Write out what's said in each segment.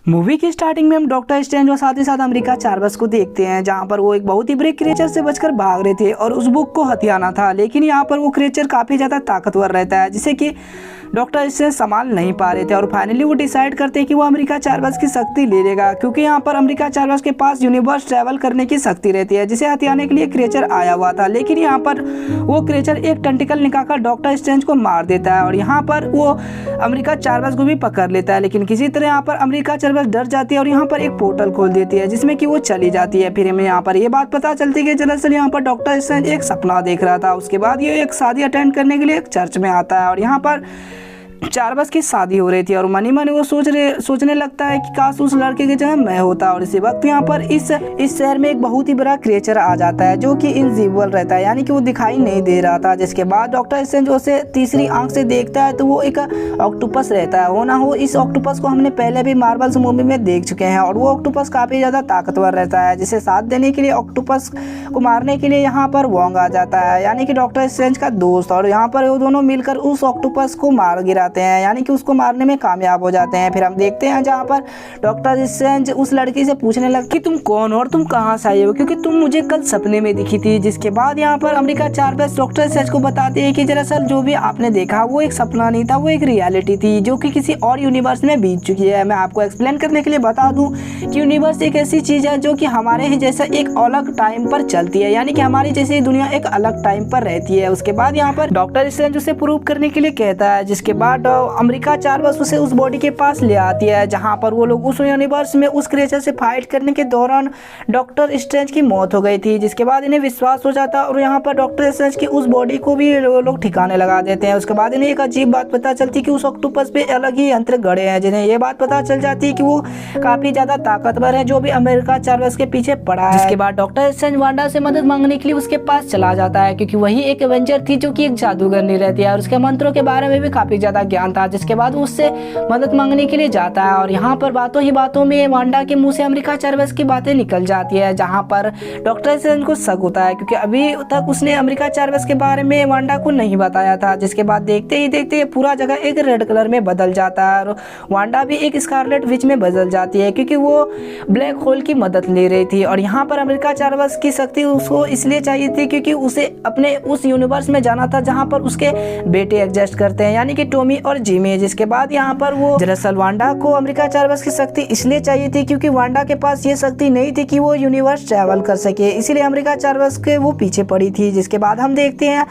Movie की starting में हम डॉक्टर स्ट्रेंज और साथ ही साथ अमेरिका चार्वस को देखते हैं, जहां पर वो एक बहुत ही बड़े क्रिएचर से बचकर भाग रहे थे और उस बुक को हथियाना था। लेकिन यहाँ पर वो क्रिएचर काफ़ी ज़्यादा ताकतवर रहता है, जिसे कि डॉक्टर स्ट्रेंज संभाल नहीं पा रहे थे। और फाइनली वो डिसाइड करते हैं कि वो अमेरिका चार्वस की शक्ति ले लेगा, क्योंकि यहाँ पर अमेरिका चार्वस के पास यूनिवर्स ट्रैवल करने की शक्ति रहती है, जिसे हथियाने के लिए क्रिएचर आया हुआ था। लेकिन यहाँ पर वो क्रिएचर एक टेंटिकल निकालकर डॉक्टर स्ट्रेंज को मार देता है और यहाँ पर वो अमेरिका चार्वस को भी पकड़ लेता है। लेकिन किसी तरह यहाँ पर अमेरिका चार्वस डर जाती है और यहाँ पर एक पोर्टल खोल देती है, जिसमें कि वो चली जाती है। फिर हमें यहाँ पर ये बात पता चलती है कि दरअसल यहाँ पर डॉक्टर स्ट्रेंज एक सपना देख रहा था। उसके बाद ये एक शादी अटेंड करने के लिए एक चर्च में आता है और यहाँ पर चार्वस की शादी हो रही थी और मनी मनी वो सोचने लगता है कि काश उस लड़के की जगह मैं होता। और इसी वक्त यहाँ पर इस शहर में एक बहुत ही बड़ा क्रिएचर आ जाता है, जो कि इनविजिबल रहता है, यानी कि वो दिखाई नहीं दे रहा था। जिसके बाद डॉक्टर स्ट्रेंज उसे तीसरी आंख से देखता है तो वो एक ऑक्टोपस रहता है। हो ना हो इस ऑक्टोपस को हमने पहले भी मार्वल्स मूवी में देख चुके हैं और वो ऑक्टोपस काफ़ी ज़्यादा ताकतवर रहता है, जिसे साथ देने के लिए ऑक्टोपस को मारने के लिए यहाँ पर वोंग आ जाता है, यानी कि डॉक्टर स्ट्रेंज का दोस्त। और यहाँ पर वो दोनों मिलकर उस ऑक्टोपस को मार गिराते हैं, यानी कि उसको मारने में कामयाब हो जाते हैं। फिर हम देखते हैं जहाँ पर डॉक्टर स्ट्रेंज उस लड़की से पूछने लगा कि तुम कौन हो और तुम कहाँ से आए हो, क्योंकि तुम मुझे कल सपने में दिखी थी। जिसके बाद यहाँ पर अमेरिका चार्वस डॉक्टर स्ट्रेंज को बताते हैं कि दरअसल जो भी आपने देखा वो एक सपना नहीं था, वो एक रियलिटी थी, जो कि किसी और यूनिवर्स में बीत चुकी है। मैं आपको एक्सप्लेन करने के लिए बता दूं कि यूनिवर्स एक ऐसी चीज़ है जो कि हमारे ही जैसा एक अलग टाइम पर चलती है, यानी कि हमारी जैसी दुनिया एक अलग टाइम पर रहती है। उसके बाद यहाँ पर डॉक्टर स्ट्रेंज उसे प्रूव करने के लिए कहता है, जिसके बाद अमेरिका चार्वस उसे उस बॉडी के पास ले आती है, जहां पर वो लोग उस यूनिवर्स में उस क्रिएचर से फाइट करने के दौरान डॉक्टर स्ट्रेंज की मौत हो गई थी। जिसके बाद इन्हें विश्वास हो जाता है और यहाँ पर डॉक्टर स्ट्रेंज की उस बॉडी को भी लोग ठिकाने लगा देते हैं। उसके बाद इन्हें एक अजीब बात पता चलती है कि उस ऑक्टोपस पे अलग ही यंत्र गड़े हैं, जिन्हें ये बात पता चल जाती है कि वो काफी ज्यादा ताकतवर है, जो भी अमेरिका चार्वस के पीछे पड़ा है। जिसके बाद डॉक्टर स्ट्रेंज वांडा से मदद मांगने के लिए उसके पास चला जाता है, क्योंकि वही एक एवेंजर थी जो कि एक जादूगर नहीं रहती है और उसके मंत्रों के बारे में भी काफी ज्यादा ज्ञान था। जिसके बाद उससे मदद मांगने के लिए जाता है और यहाँ पर बातों ही बातों में वांडा के मुंह से अमेरिका चार्वस की बातें निकल जाती है, जहाँ पर डॉक्टर स्ट्रेंज को शक होता है, क्योंकि अभी तक उसने अमेरिका चार्वस के बारे में वांडा को नहीं बताया था। जिसके बाद देखते ही देखते पूरा जगह एक रेड कलर में बदल जाता है और वांडा भी एक स्कारलेट विच में बदल जाती है, क्योंकि वो ब्लैक होल की मदद ले रही थी। और यहाँ पर अमेरिका चार्वस की शक्ति उसको इसलिए चाहिए थी क्योंकि उसे अपने उस यूनिवर्स में जाना था जहाँ पर उसके बेटे एग्जिस्ट करते हैं, यानी कि टॉमी और जिमी। जिसके बाद यहाँ पर वो दरअसल वांडा को अमेरिका चार्वस की शक्ति इसलिए चाहिए थी क्योंकि वांडा के पास ये शक्ति नहीं थी कि वो यूनिवर्स ट्रैवल कर सके, इसीलिए अमेरिका चार्वस के वो पीछे पड़ी थी। जिसके बाद हम देखते हैं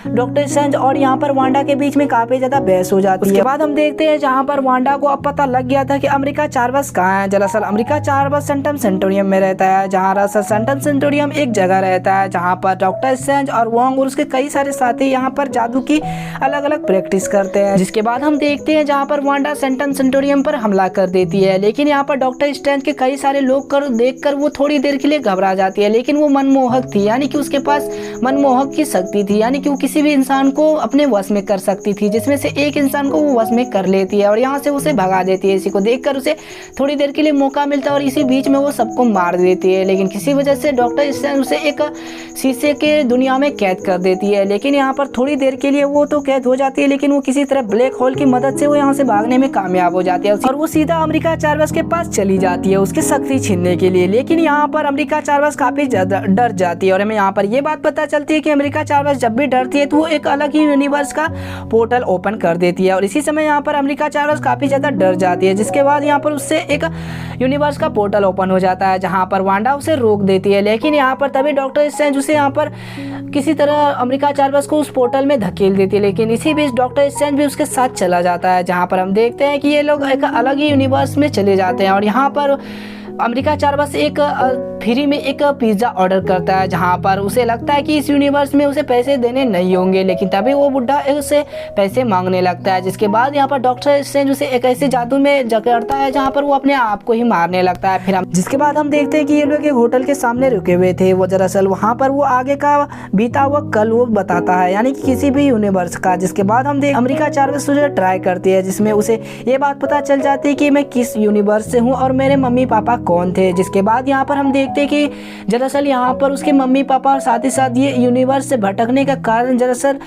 डॉक्टर स्ट्रेंज और यहाँ पर वांडा के बीच में काफी ज्यादा बहस हो जाती है। उसके बाद हम देखते हैं जहाँ पर वांडा को अब पता लग गया था कि अमेरिका चार्वस कहाँ है। दरअसल अमेरिका चार्वस सेंटम सेंटोरियम में रहता है, जहाँ दरअसल सेंटम सेंटोरियम एक जगह रहता है जहाँ पर डॉक्टर स्ट्रेंज और वोंग और उसके कई सारे साथी यहाँ पर जादू की अलग अलग प्रैक्टिस करते हैं। जिसके बाद हम देखते हैं जहाँ पर वांडा सेंटम सेंटोरियम पर हमला कर देती है, लेकिन यहाँ पर डॉक्टर स्ट्रेंज के कई सारे लोग देखकर वो थोड़ी देर के लिए घबरा जाती है। लेकिन वो मनमोहक थी, यानी कि उसके पास मनमोहक की शक्ति थी, यानी कि वो किसी भी इंसान को अपने वश में कर सकती थी, जिसमें से एक इंसान को वो वश में कर लेती है और यहाँ से उसे भगा देती है। इसी को देखकर उसे थोड़ी देर के लिए मौका मिलता है और इसी बीच में वो सबको मार देती है। लेकिन किसी वजह से डॉक्टर स्ट्रेंज उसे एक शीशे के दुनिया में कैद कर देती है। लेकिन यहाँ पर थोड़ी देर के लिए वो तो कैद हो जाती है, लेकिन वो किसी तरह ब्लैक होल की मदद से वो यहाँ से भागने में कामयाब हो जाती है और वो सीधा अमेरिका चार्वस के पास चली जाती है उसकी शक्ति छीनने के लिए। लेकिन यहाँ पर अमेरिका चार्वस काफी ज्यादा डर जाती है और हमें यहाँ पर ये बात पता चलती है कि अमेरिका चार्वस जब भी डरती है तो वो एक अलग ही यूनिवर्स का पोर्टल ओपन कर देती है और इसी समय यहाँ पर अमेरिका चार्वस काफी ज्यादा डर जाती है। जिसके बाद यहाँ पर उससे एक यूनिवर्स का पोर्टल ओपन हो जाता है, जहाँ पर वांडा उसे रोक देती है। लेकिन यहाँ पर तभी डॉक्टर स्ट्रेंज उसे यहाँ पर किसी तरह अमेरिका चार्वस को उस पोर्टल में धकेल देती है। लेकिन इसी बीच डॉक्टर स्ट्रेंज भी उसके साथ चला जाता है, जहाँ पर हम देखते हैं कि ये लोग एक अलग ही यूनिवर्स में चले जाते हैं और यहाँ पर अमेरिका चार्वस एक फ्री में एक पिज्ज़ा ऑर्डर करता है, जहाँ पर उसे लगता है कि इस यूनिवर्स में उसे पैसे देने नहीं होंगे, लेकिन तभी वो बुढ़ा उससे पैसे मांगने लगता है। जिसके बाद यहाँ पर डॉक्टर स्ट्रेंज उसे एक ऐसे जादू में जकड़ता है जहाँ पर वो अपने आप को ही मारने लगता है। फिर जिसके बाद हम देखते हैं कि ये लोग एक होटल के सामने रुके हुए थे। वो दरअसल वहाँ पर वो आगे का बीता हुआ कल वो बताता है, यानी कि किसी भी यूनिवर्स का। जिसके बाद हम अमेरिका चार्वस उसे ट्राई करती है, जिसमें उसे ये बात पता चल जाती है कि मैं किस यूनिवर्स से हूँ और मेरे मम्मी पापा कौन थे। जिसके बाद यहाँ पर हम देखते हैं कि दरअसल यहाँ पर उसके मम्मी पापा और साथ ही साथ ये यूनिवर्स से भटकने का कारण दरअसल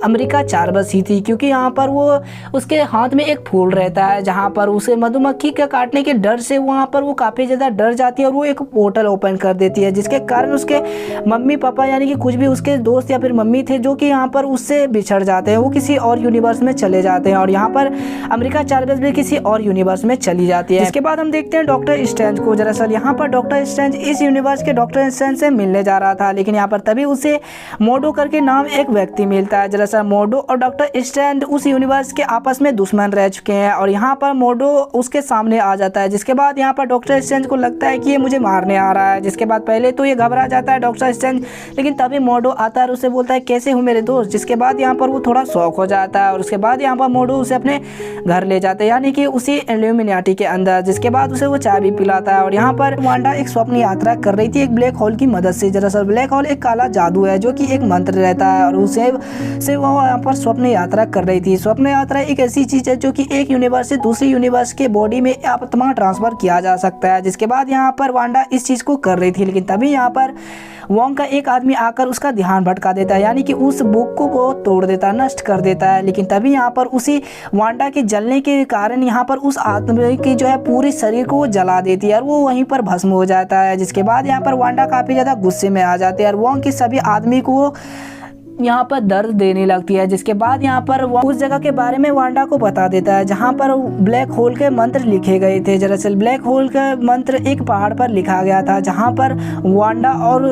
अमेरिका चार्बस ही थी, क्योंकि यहाँ पर वो उसके हाथ में एक फूल रहता है जहाँ पर उसे मधुमक्खी के काटने के डर से वहाँ पर वो काफ़ी ज़्यादा डर जाती है और वो एक पोर्टल ओपन कर देती है, जिसके कारण उसके मम्मी पापा यानी कि कुछ भी उसके दोस्त या फिर मम्मी थे जो कि यहाँ पर उससे बिछड़ जाते हैं, वो किसी और यूनिवर्स में चले जाते हैं और यहाँ पर अमेरिका चार्बस भी किसी और यूनिवर्स में चली जाती है। इसके बाद हम देखते हैं डॉक्टर स्ट्रेंज को। दरअसल यहाँ पर डॉक्टर स्ट्रेंज इस यूनिवर्स के डॉक्टर स्ट्रेंज से मिलने जा रहा था, लेकिन यहाँ पर तभी उसे मोडो करके नाम एक व्यक्ति मिलता है। दरअसल मोडो और डॉक्टर स्ट्रेंज उस यूनिवर्स के आपस में दुश्मन रह चुके हैं और यहाँ पर मोडो उसके सामने आ जाता है, जिसके बाद यहाँ पर डॉक्टर स्ट्रेंज को लगता है कि ये मुझे मारने आ रहा है। जिसके बाद पहले तो ये घबरा जाता है डॉक्टर स्ट्रेंज, लेकिन तभी मोडो आता है और उसे बोलता है कैसे हो मेरे दोस्त। जिसके बाद यहाँ पर वो थोड़ा शौक हो जाता है और उसके बाद यहाँ पर मोडो उसे अपने घर ले जाते हैं, यानी कि उसी इल्यूमिनाटी के अंदर। जिसके बाद उसे वो चाय भी पिलाता है और यहाँ पर वांडा एक स्वप्न यात्रा कर रही थी एक ब्लैक होल की मदद से। दरअसल ब्लैक होल एक काला जादू है जो कि एक मंत्र रहता है और उसे से वो यहाँ पर स्वप्न यात्रा कर रही थी। स्वप्न यात्रा एक ऐसी चीज है जो कि एक यूनिवर्स से दूसरी यूनिवर्स के बॉडी में आत्मा ट्रांसफर किया जा सकता है। जिसके बाद यहाँ पर वांडा इस चीज को कर रही थी, लेकिन तभी यहाँ पर वोंग का एक आदमी आकर उसका ध्यान भटका देता है, यानी कि उस बुक को वो तोड़ देता है, नष्ट कर देता है। लेकिन तभी यहाँ पर उसी वांडा के जलने के कारण यहाँ पर उस आदमी की जो है पूरे शरीर को वो जला देती है और वो वहीं पर भस्म हो जाता है। जिसके बाद यहाँ पर वांडा काफ़ी ज़्यादा गुस्से में आ जाती है और वोंग के सभी आदमी को यहाँ पर दर्द देने लगती है। जिसके बाद यहाँ पर वो उस जगह के बारे में वांडा को बता देता है जहाँ पर ब्लैक होल के मंत्र लिखे गए थे। दरअसल ब्लैक होल का मंत्र एक पहाड़ पर लिखा गया था जहाँ पर वांडा और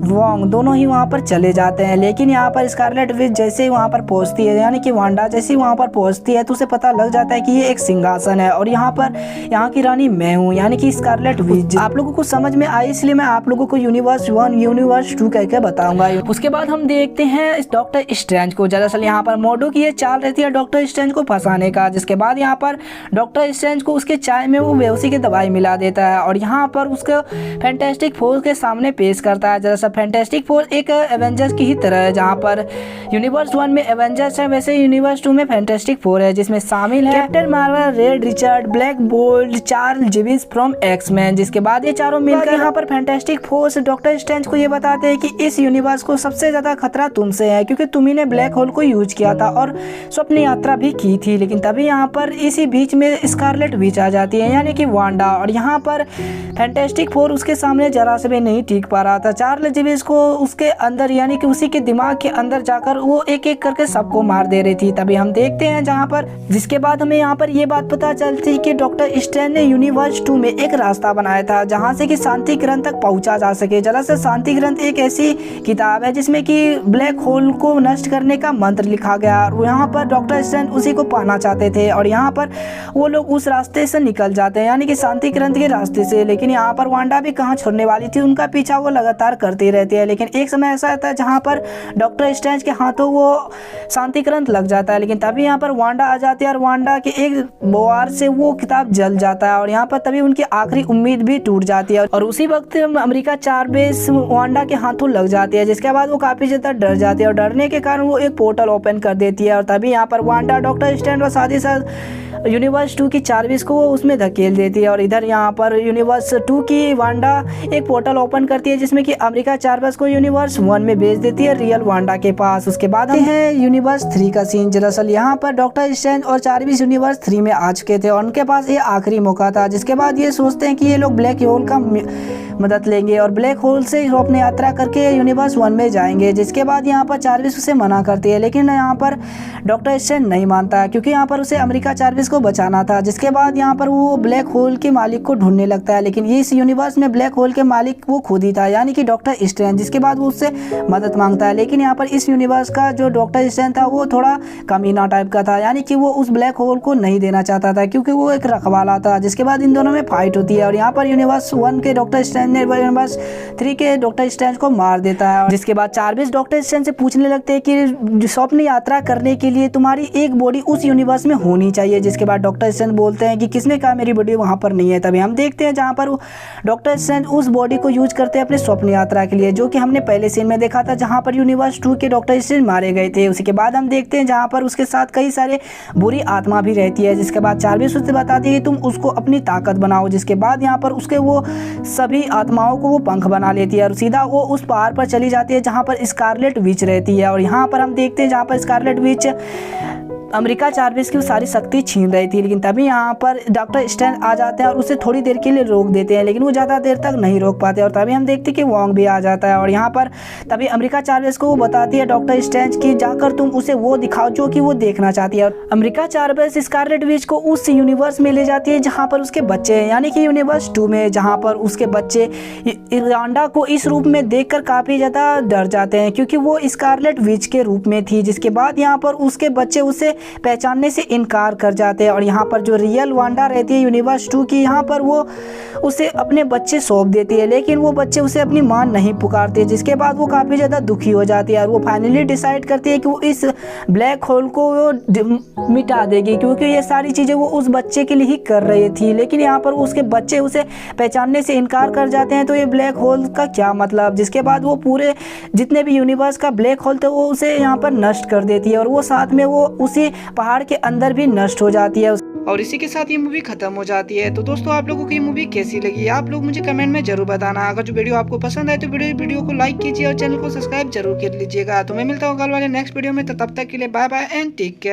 वोंग दोनों ही वहाँ पर चले जाते हैं। लेकिन यहाँ पर स्कारलेट विच जैसे ही वहाँ पर पहुँचती है, यानी कि वांडा जैसे ही वहाँ पर पहुँचती है तो उसे पता लग जाता है कि ये एक सिंहासन है और यहाँ की रानी मैं हूँ, यानी कि स्कारलेट विच। आप लोगों को समझ में आई, इसलिए मैं आप लोगों को यूनिवर्स 1 यूनिवर्स 2 कह के बताऊंगा। उसके बाद हम देखते हैं इस डॉक्टर स्ट्रेंज को। दरअसल यहाँ पर मोडो की ये चाल रहती है डॉक्टर स्ट्रेंज को फंसाने का। जिसके बाद यहाँ पर डॉक्टर स्ट्रेंज को उसके चाय में वो बेहोशी की दवाई मिला देता है और यहाँ पर उसको फैंटास्टिक फोर्स के सामने पेश करता है। दरअसल फैंटास्टिक फोर्स एक एवेंजर्स की ही तरह है, जहाँ पर यूनिवर्स 1 में एवेंजर्स है वैसे यूनिवर्स 2 में फैंटास्टिक फोर है, जिसमें शामिल है captain Marvel, red Richard, black bolt, Charles Jewish from X Men. जिसके बाद ये चारों मिलकर यहाँ पर फैंटास्टिक फोर्स डॉक्टर स्ट्रेंज को ये बताते हैं कि इस यूनिवर्स को सबसे ज्यादा खतरा तुमसे है, क्योंकि तुम्ही ने ब्लैक होल को यूज किया था और स्वप्न यात्रा भी की थी। लेकिन तभी यहाँ पर इसी बीच में स्कारलेट विच आ जाती है, यानी कि वांडा, और यहाँ पर फैंटास्टिक फोर उसके सामने जरा से भी नहीं टिक पा रहा था। चार्ल्स जेविस को उसके अंदर यानी कि उसी के दिमाग के अंदर जाकर वो एक एक करके सबको मार दे रही थी। तभी हम देखते हैं जहाँ पर जिसके बाद हमें यहाँ पर ये बात पता चलती कि डॉक्टर स्ट्रेंज ने यूनिवर्स 2 में एक रास्ता बनाया था जहाँ से कि शांति ग्रंथ तक पहुँचा जा सके। दरअसल शांति ग्रंथ एक ऐसी किताब है जिसमें कि ब्लैक होल को नष्ट करने का मंत्र लिखा गया और यहाँ पर डॉक्टर स्ट्रेंज उसी को पाना चाहते थे और यहाँ पर वो लोग उस रास्ते से निकल जाते हैं, यानी कि शांति ग्रंथ के रास्ते से। लेकिन यहाँ पर वांडा भी कहाँ छोड़ने वाली थी, उनका पीछा वो लगातार करती रहती है। लेकिन एक समय ऐसा आता है जहाँ पर डॉक्टर स्ट्रेंज के हाथों वो शांति ग्रंथ लग जाता है, लेकिन तभी यहाँ पर वांडा आ जाती है और वांडा के एक वार से वो किताब जल जाता है और यहाँ पर तभी उनकी आखिरी उम्मीद भी टूट जाती है और उसी वक्त अमेरिका चार्बस वांडा के हाथों लग जाती है। जिसके बाद वो काफी ज्यादा डर जाती है और डरने के कारण वो एक पोर्टल ओपन कर देती है और तभी यहाँ पर वांडा डॉक्टर स्ट्रेंज और साथ ही साथ यूनिवर्स 2 की चार्बस को उसमें धकेल देती है और इधर यहाँ पर यूनिवर्स 2 की वांडा एक पोर्टल ओपन करती है जिसमें कि अमेरिका चार्बस को यूनिवर्स 1 में भेज देती है रियल वांडा के पास। उसके बाद है यूनिवर्स 3 का सीन। दरअसल यहाँ पर डॉक्टर स्ट्रेंज और चार्बस यूनिवर्स 3 में आ चुके थे और उनके पास ये आखिरी मौका था। जिसके बाद ये सोचते हैं कि ये लोग ब्लैक होल का मदद लेंगे और ब्लैक होल से अपनी यात्रा करके यूनिवर्स 1 में जाएंगे। जिसके बाद यहाँ पर चार्बस उसे मना करती है, लेकिन यहाँ पर डॉक्टर स्ट्रेंज नहीं मानता क्योंकि यहाँ पर उसे अमेरिका चार्बस को बचाना था। जिसके बाद यहाँ पर वो ब्लैक होल के मालिक को ढूंढने लगता है, लेकिन इस यूनिवर्स में ब्लैक होल के मालिक वो खुद ही था, यानी कि डॉक्टर स्ट्रेंज। जिसके बाद वो उससे मदद मांगता है, लेकिन यहाँ पर इस यूनिवर्स का जो डॉक्टर स्ट्रेंज था वो थोड़ा कमीना टाइप का था, यानी कि वो उस ब्लैक होल को नहीं देना चाहता था क्योंकि वो एक रखवाला था। जिसके बाद इन दोनों में फाइट होती है और यहाँ पर यूनिवर्स 1 के डॉक्टर स्ट्रेंज ने यूनिवर्स 3 के डॉक्टर स्ट्रेंज को मार देता है। जिसके बाद चार्बस डॉक्टर स्ट्रेंज से पूछने लगते हैं कि स्वप्न यात्रा करने के लिए तुम्हारी एक बॉडी उस यूनिवर्स में होनी चाहिए। जिसके बाद डॉक्टर स्ट्रेंज बोलते हैं कि किसने कहा मेरी बॉडी वहां पर नहीं है। तभी हम देखते हैं जहां पर डॉक्टर स्ट्रेंज उस बॉडी को यूज करते हैं अपने स्वप्न यात्रा के लिए, जो कि हमने पहले सीन में देखा था जहां पर यूनिवर्स 2 के डॉक्टर स्ट्रेंज मारे गए थे। उसके बाद हम देखते हैं जहां पर उसके साथ कई सारे बुरी आत्मा भी रहती है। जिसके बाद चार्बस उससे बताती है कि तुम उसको अपनी ताकत बनाओ। जिसके बाद यहाँ पर उसके वो सभी आत्माओं को वो पंख बना लेती है और सीधा वो उस पहाड़ पर चली जाती है जहाँ पर स्कारलेट विच रहती है। और यहाँ पर हम देखते हैं जहाँ पर स्कारलेट विच अमेरिका चार्वेस की सारी शक्ति छीन रही थी, लेकिन तभी यहाँ पर डॉक्टर स्ट्रेंज आ जाते हैं और उसे थोड़ी देर के लिए रोक देते हैं, लेकिन वो ज़्यादा देर तक नहीं रोक पाते। और तभी हम देखते हैं कि वोंग भी आ जाता है और यहाँ पर तभी अमेरिका चार्वेस को वो बताती है डॉक्टर स्ट्रेंज की जाकर तुम उसे वो दिखाओ जो कि वो देखना चाहती है। और अमेरिका चार्वेस स्कारलेट विच को उस यूनिवर्स में ले जाती है जहाँ पर उसके बच्चे हैं, यानी कि यूनिवर्स 2 में, जहाँ पर उसके बच्चे इरांडा को इस रूप में देखकर काफ़ी ज़्यादा डर जाते हैं क्योंकि वो स्कारलेट विच के रूप में थी। जिसके बाद यहाँ पर उसके बच्चे उसे पहचानने से इनकार कर जाते हैं और यहाँ पर जो रियल वांडा रहती है यूनिवर्स 2 की, यहाँ पर वो उसे अपने बच्चे सौंप देती है, लेकिन वो बच्चे उसे अपनी मां नहीं पुकारते। जिसके बाद वो काफ़ी ज़्यादा दुखी हो जाती है और वो फाइनली डिसाइड करती है कि वो इस ब्लैक होल को वो मिटा देगी क्योंकि ये सारी चीज़ें वो उस बच्चे के लिए ही कर रही थी। लेकिन यहाँ पर उसके बच्चे उसे पहचानने से इनकार कर जाते हैं, तो ये ब्लैक होल का क्या मतलब। जिसके बाद वो पूरे जितने भी यूनिवर्स का ब्लैक होल थे वो उसे यहाँ पर नष्ट कर देती है और वो साथ में वो उसी पहाड़ के अंदर भी नष्ट हो जाती है और इसी के साथ ये मूवी खत्म हो जाती है। तो दोस्तों आप लोगों को ये मूवी कैसी लगी आप लोग मुझे कमेंट में जरूर बताना। अगर जो वीडियो आपको पसंद आए तो वीडियो को लाइक कीजिए और चैनल को सब्सक्राइब जरूर कर लीजिएगा। तो मैं मिलता हूँ कल वाले नेक्स्ट वीडियो में, तो तब तक के लिए bye bye and take care.